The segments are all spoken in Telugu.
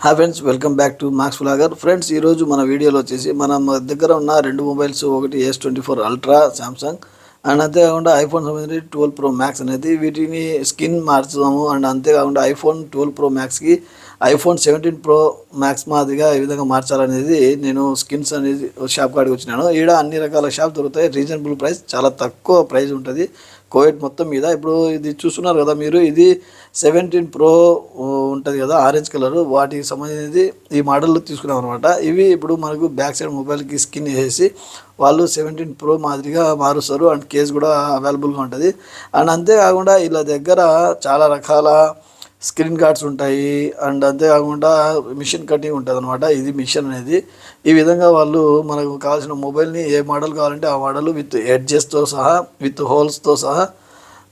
Hi friends, welcome back to max vlogger. Friends, ఈరోజు మన వీడియోలో వచ్చేసి మన దగ్గర ఉన్న రెండు మొబైల్స్, ఒకటి S24 అల్ట్రా శాంసంగ్ అండ్ అంతేకాకుండా ఐఫోన్ సంబంధించి 12 Pro మ్యాక్స్ అనేది వీటిని స్కిన్ మార్చుదాము. అండ్ అంతేకాకుండా ఐఫోన్ 12 Pro మ్యాక్స్కి ఐఫోన్ 17 Pro మ్యాక్స్ మాదిరిగా ఏ విధంగా మార్చాలనేది నేను స్కిన్స్ అనేది షాప్ కాడికి వచ్చినాను. ఈడ అన్ని రకాల షాప్ దొరుకుతాయి. రీజనబుల్ ప్రైస్, చాలా తక్కువ ప్రైస్ ఉంటుంది కోవిడ్ మొత్తం మీద. ఇప్పుడు ఇది చూస్తున్నారు కదా మీరు, ఇది 17 Pro ఉంటుంది కదా, ఆరెంజ్ కలర్, వాటికి సంబంధించి ఈ మోడల్లో తీసుకున్నాం అనమాట. ఇవి ఇప్పుడు మనకు బ్యాక్ సైడ్ మొబైల్కి స్కిన్ వేసేసి వాళ్ళు 17 Pro మాదిరిగా మారుస్తారు. అండ్ కేస్ కూడా అవైలబుల్గా ఉంటుంది. అండ్ అంతేకాకుండా వీళ్ళ దగ్గర చాలా రకాల స్క్రీన్ గార్డ్స్ ఉంటాయి. అండ్ అంతేకాకుండా మిషన్ కటింగ్ ఉంటుంది అనమాట. ఇది మిషన్ అనేది ఈ విధంగా వాళ్ళు మనకు కావాల్సిన మొబైల్ని ఏ మోడల్ కావాలంటే ఆ మోడల్ విత్ ఎడ్జెస్తో సహా, విత్ హోల్స్తో సహా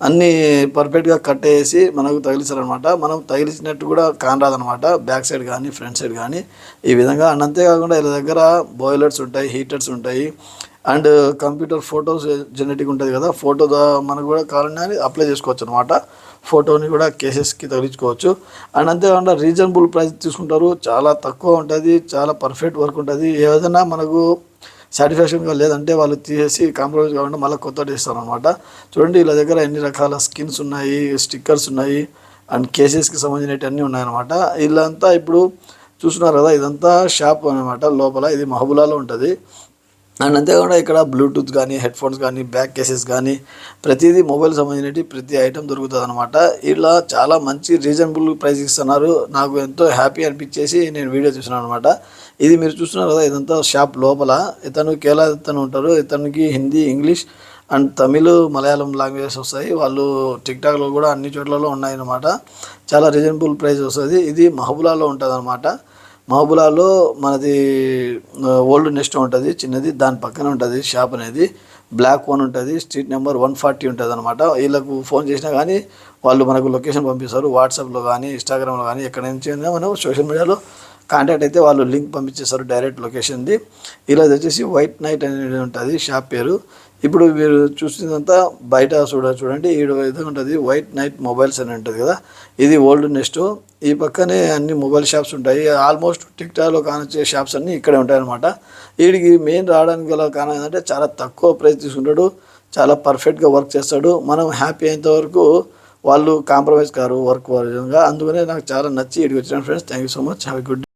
అన్నీ పర్ఫెక్ట్గా కట్టేసి మనకు తగిలిస్తారనమాట. మనం తగిలించినట్టు కూడా కానరాదనమాట, బ్యాక్ సైడ్ కానీ ఫ్రంట్ సైడ్ కానీ ఈ విధంగా. అండ్ అంతేకాకుండా వీళ్ళ దగ్గర బాయిలర్స్ ఉంటాయి, హీటర్స్ ఉంటాయి. అండ్ కంప్యూటర్ ఫొటోస్ జెనెటిక్ ఉంటుంది కదా, ఫోటో మనకు కూడా కావాలని అప్లై చేసుకోవచ్చు అనమాట. ఫోటోని కూడా కేసెస్కి తగిలించుకోవచ్చు. అండ్ అంతేకాకుండా రీజనబుల్ ప్రైస్ తీసుకుంటారు, చాలా తక్కువ ఉంటుంది, చాలా పర్ఫెక్ట్ వర్క్ ఉంటుంది. ఏదైనా మనకు సాటిస్ఫాక్షన్గా లేదంటే వాళ్ళు తీసేసి కాంప్రమైజ్ కాకుండా మళ్ళీ కొత్తది ఇస్తారు అనమాట. చూడండి, వీళ్ళ దగ్గర ఎన్ని రకాల స్కిన్స్ ఉన్నాయి, స్టిక్కర్స్ ఉన్నాయి, అండ్ కేసెస్కి సంబంధించినవి అన్నీ ఉన్నాయన్నమాట. వీళ్ళంతా ఇప్పుడు చూస్తున్నారు కదా, ఇదంతా షాప్ అనమాట. లోపల ఇది మహబూలాలో ఉంటుంది. అండ్ అంతేకాకుండా ఇక్కడ బ్లూటూత్ కానీ, హెడ్ ఫోన్స్ కానీ, బ్యాక్ కేసెస్ కానీ ప్రతిదీ మొబైల్ సంబంధించినవి ప్రతి ఐటమ్ దొరుకుతుంది అనమాట. ఇలా చాలా మంచి రీజనబుల్ ప్రైస్ ఇస్తున్నారు. నాకు ఎంతో హ్యాపీ అనిపించేసి నేను వీడియో చూస్తున్నాను అనమాట. ఇది మీరు చూస్తున్నారు కదా, ఇదంతా షాప్ లోపల. ఇతను కేరళ ఇతను ఉంటారు. ఇతనికి Hindi, English and Tamil, Malayalam languages వస్తాయి. వాళ్ళు టిక్టాక్లో కూడా అన్ని చోట్లలో ఉన్నాయన్నమాట. చాలా రీజనబుల్ ప్రైస్ వస్తుంది. ఇది మహబూలాలో ఉంటుంది అనమాట. మహబూలాలో మనది ఓల్డ్ నెస్ట్ ఉంటుంది చిన్నది, దాని పక్కన ఉంటుంది షాప్ అనేది. బ్లాక్ వన్ ఉంటుంది, స్ట్రీట్ నెంబర్ 140 ఉంటుంది అనమాట. వీళ్ళకు ఫోన్ చేసినా కానీ వాళ్ళు మనకు లొకేషన్ పంపిస్తారు. వాట్సాప్లో కానీ, ఇన్స్టాగ్రామ్లో కానీ, ఎక్కడ నుంచి మనం సోషల్ మీడియాలో కాంటాక్ట్ అయితే వాళ్ళు లింక్ పంపించేస్తారు డైరెక్ట్ లొకేషన్ది. ఇలా వచ్చేసి వైట్ నైట్ అనేది ఉంటుంది షాప్ పేరు. ఇప్పుడు మీరు చూసిందంతా బయట చూడండి, ఈ విధంగా ఉంటుంది వైట్ నైట్ మొబైల్స్ అని ఉంటుంది కదా, ఇది ఓల్డ్ నెస్ట్. ఈ పక్కనే అన్ని మొబైల్ షాప్స్ ఉంటాయి. ఆల్మోస్ట్ టిక్టాక్లో కానొచ్చే షాప్స్ అన్నీ ఇక్కడే ఉంటాయన్నమాట. వీడికి మెయిన్ రావడానికి గల కారణం ఏంటంటే చాలా తక్కువ ప్రైస్ తీసుకుంటాడు, చాలా పర్ఫెక్ట్గా వర్క్ చేస్తాడు. మనం హ్యాపీ అయ్యేంత వరకు వాళ్ళు కాంప్రమైజ్ కారు వర్క్ విధంగా. అందుకనే నాకు చాలా నచ్చి ఇక్కడికి వచ్చిన friends. Thank you so much. Have a good day.